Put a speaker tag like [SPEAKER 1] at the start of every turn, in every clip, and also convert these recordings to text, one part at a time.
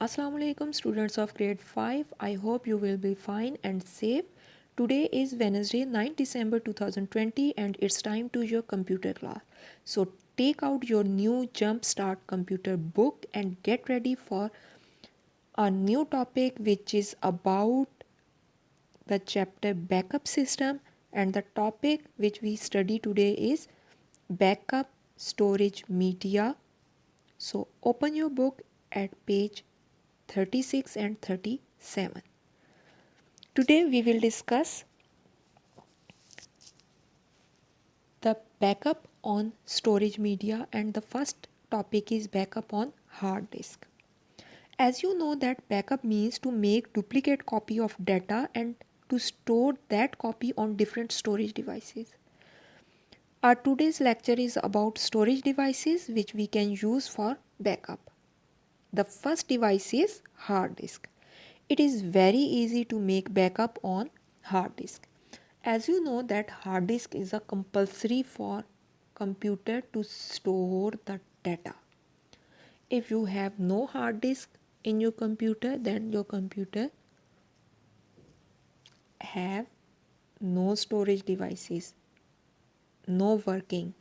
[SPEAKER 1] Assalamu alaikum students of grade 5. I hope you will be fine and safe. Today is Wednesday 9 December 2020 and it's time to your computer class. So take out your new Jumpstart computer book and get ready for a new topic which is about the chapter backup system, and the topic which we study today is backup storage media. So open your book at page 36 and 37. Today we will discuss the backup on storage media, and the first topic is backup on hard disk. As you know that backup means to make duplicate copy of data and to store that copy on different storage devices. Our today's lecture is about storage devices which we can use for backup. The first device is hard disk. It is very easy to make backup on hard disk. As you know that hard disk is a compulsory for computer to store the data. If you have no hard disk in your computer, then your computer have no storage devices, no working.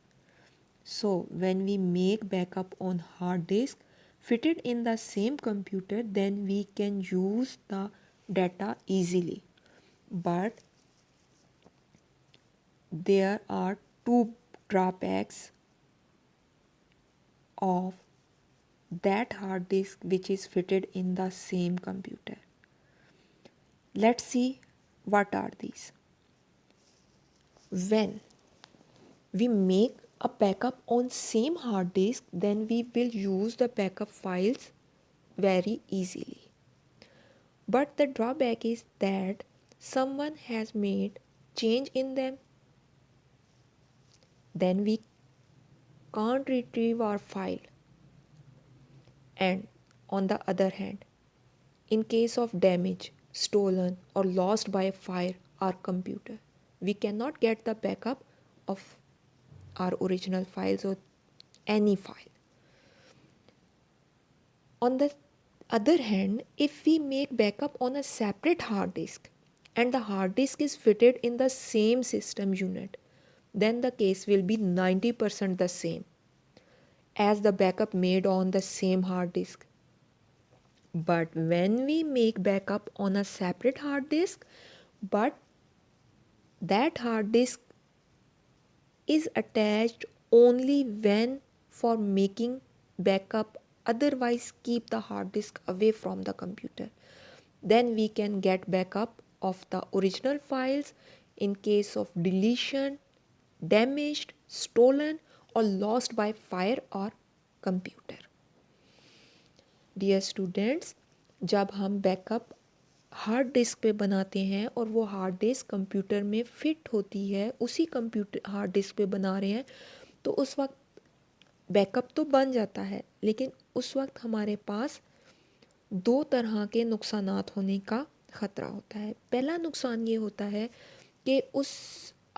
[SPEAKER 1] So when we make backup on hard disk fitted in the same computer, then we can use the data easily. But there are two drawbacks of that hard disk which is fitted in the same computer. Let's see what are these. When we make a backup on same hard disk, then we will use the backup files very easily. But the drawback is that someone has made change in them, then we can't retrieve our file. And on the other hand, in case of damage, stolen or lost by fire our computer, we cannot get the backup of our original files or any file. On the other hand, if we make backup on a separate hard disk and the hard disk is fitted in the same system unit, then the case will be 90% the same as the backup made on the same hard disk. But when we make backup on a separate hard disk, but that hard disk is attached only when for making backup, otherwise keep the hard disk away from the computer, then we can get backup of the original files in case of deletion, damaged, stolen or lost by fire or computer. Dear students, जब हम backup hard disk पे बनाते हैं और वो hard disk computer में fit होती है, उसी कंप्यूटर हार्ड डिस्क पे बना रहे हैं, तो उस वक्त बैकअप तो बन जाता है, लेकिन उस वक्त हमारे पास दो तरह के नुकसानात होने का ख़तरा होता है। पहला नुकसान ये होता है कि उस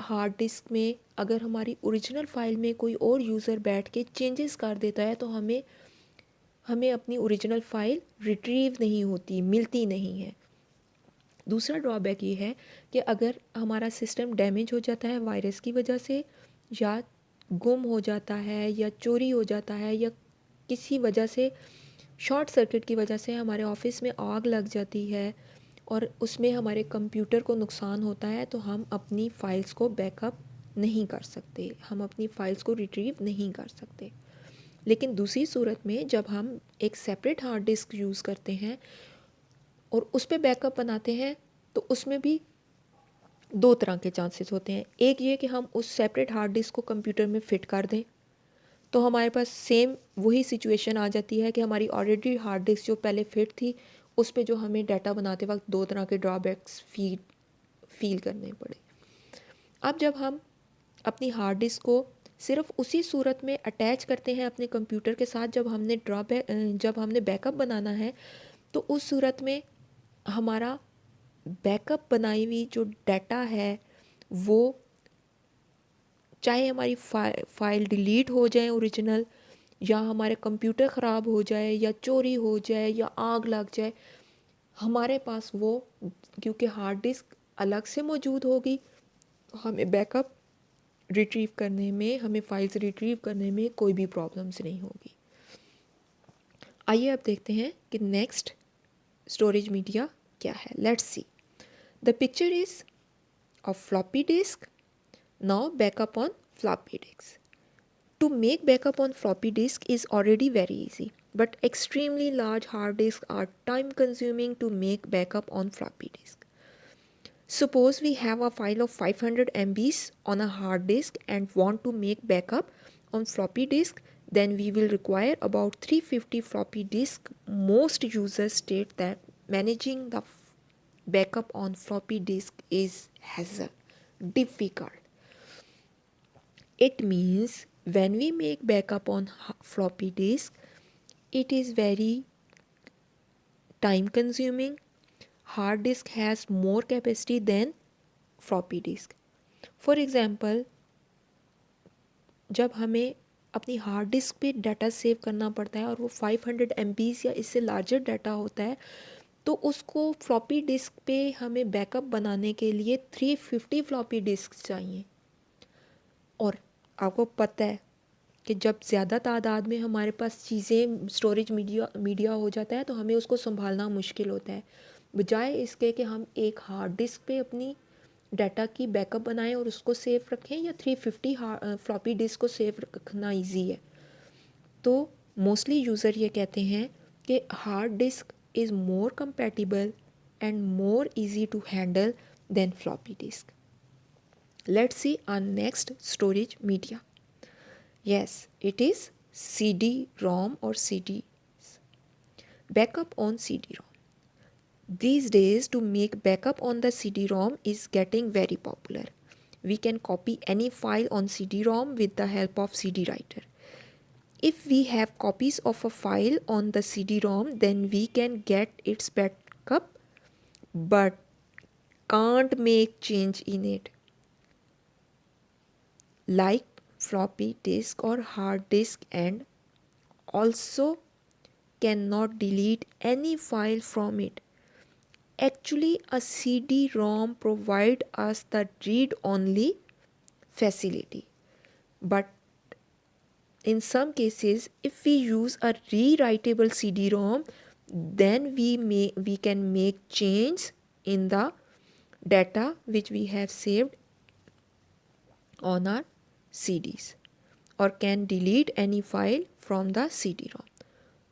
[SPEAKER 1] हार्ड डिस्क में अगर हमारी ओरिजिनल फ़ाइल में कोई और यूज़र बैठ के चेंजेस कर देता है, तो हमें अपनी ओरिजिनल फ़ाइल रिट्रीव नहीं होती, मिलती नहीं है। दूसरा ड्रॉबैक ये है कि अगर हमारा सिस्टम डैमेज हो जाता है वायरस की वजह से, या गुम हो जाता है, या चोरी हो जाता है, या किसी वजह से शॉर्ट सर्किट की वजह से हमारे ऑफिस में आग लग जाती है और उसमें हमारे कंप्यूटर को नुकसान होता है, तो हम अपनी फ़ाइल्स को बैकअप नहीं कर सकते, हम अपनी फ़ाइल्स को रिट्रीव नहीं कर सकते। लेकिन दूसरी सूरत में जब हम एक सेपरेट हार्ड डिस्क यूज़ करते हैं और उस पर बैकअप बनाते हैं, तो उसमें भी दो तरह के चांसेस होते हैं। एक ये कि हम उस सेपरेट हार्ड डिस्क को कंप्यूटर में फ़िट कर दें, तो हमारे पास सेम वही सिचुएशन आ जाती है कि हमारी ऑलरेडी हार्ड डिस्क जो पहले फिट थी, उस पर जो हमें डाटा बनाते वक्त दो तरह के ड्रॉबैक्स फील करने पड़े। अब जब हम अपनी हार्ड डिस्क को सिर्फ उसी सूरत में अटैच करते हैं अपने कंप्यूटर के साथ, जब हमने बैकअप बनाना है, तो उस सूरत में हमारा बैकअप बनाई हुई जो डाटा है, वो चाहे हमारी फाइल डिलीट हो जाए ओरिजिनल, या हमारे कंप्यूटर ख़राब हो जाए या चोरी हो जाए या आग लग जाए, हमारे पास वो, क्योंकि हार्ड डिस्क अलग से मौजूद होगी, हमें बैकअप रिट्रीव करने में, हमें फाइल्स रिट्रीव करने में कोई भी प्रॉब्लम्स नहीं होगी। आइए अब देखते हैं कि नेक्स्ट स्टोरेज मीडिया क्या है। Let's see, the picture is of floppy disk. Now backup on floppy disk. To make backup on floppy disk is already very easy, but extremely large hard disks are time consuming to make backup on floppy disk. Suppose we have a file of 500 MBs on a hard disk and want to make backup on floppy disk, then we will require about 350 floppy disk. Most users state that managing the backup on floppy disk is hassle, difficult. It means when we make backup on floppy disk, it is very time consuming. Hard disk has more capacity than floppy disk. For example, जब हमें अपनी hard disk पे data save करना पड़ता है और वो 500 MBs या इससे लार्जर डाटा होता है, तो उसको फ्लॉपी डिस्क पे हमें बैकअप बनाने के लिए 350 फ्लॉपी डिस्क चाहिए। और आपको पता है कि जब ज़्यादा तादाद में हमारे पास चीज़ें स्टोरेज मीडिया हो जाता है तो हमें उसको संभालना मुश्किल होता है। बजाय इसके कि हम एक हार्ड डिस्क पे अपनी डाटा की बैकअप बनाएं और उसको सेव रखें, या 350 फ्लॉपी डिस्क को सेव रखना इजी है। तो मोस्टली यूज़र ये कहते हैं कि hard disk is more compatible and more easy to handle than floppy disk. Let's see our next storage media. Yes, it is CD-ROM or CD. Backup on CD-ROM. These days, to make backup on the CD-ROM is getting very popular. We can copy any file on CD-ROM with the help of CD writer. If we have copies of a file on the CD-ROM, then we can get its backup, but can't make change in it. Like floppy disk or hard disk, and also cannot delete any file from it. Actually, a CD-ROM provides us the read-only facility. But in some cases, if we use a rewritable CD-ROM, then we can make changes in the data which we have saved on our CDs, or can delete any file from the CD-ROM.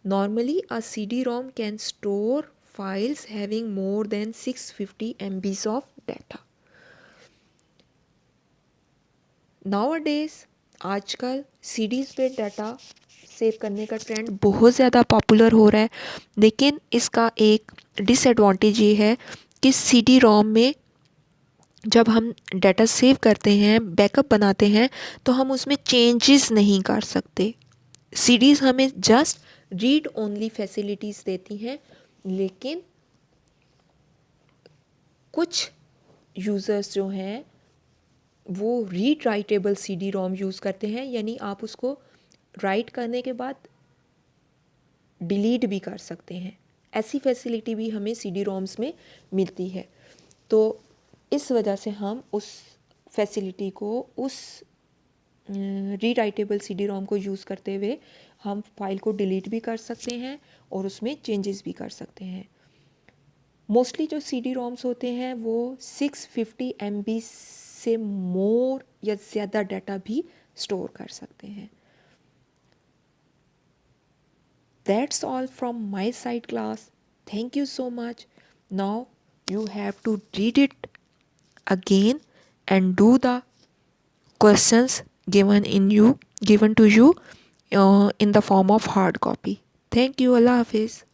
[SPEAKER 1] Normally, a CD-ROM can store files having more than 650 MBs of data. Nowadays, आजकल CDs पे data save करने का trend बहुत ज़्यादा popular हो रहा है, लेकिन इसका एक डिसएडवांटेज ये है कि CD-ROM में जब हम डाटा सेव करते हैं, बैकअप बनाते हैं, तो हम उसमें चेंजेस नहीं कर सकते। CDs हमें जस्ट रीड ओनली फैसिलिटीज़ देती हैं, लेकिन कुछ यूज़र्स जो हैं वो रीड राइटेबल CD-ROM यूज़ करते हैं, यानी आप उसको राइट करने के बाद डिलीट भी कर सकते हैं। ऐसी फैसिलिटी भी हमें CD-ROMs में मिलती है। तो इस वजह से हम उस फैसिलिटी को, उस रीराइटेबल CD-ROM को यूज़ करते हुए हम फाइल को डिलीट भी कर सकते हैं और उसमें चेंजेस भी कर सकते हैं। मोस्टली जो CD-ROMs होते हैं वो 650 MB से मोर या ज़्यादा डाटा भी स्टोर कर सकते हैं। That's all from my side, class. Thank you so much. Now you have to read it again and do the questions given to you in the form of hard copy. Thank you. Allah Hafiz.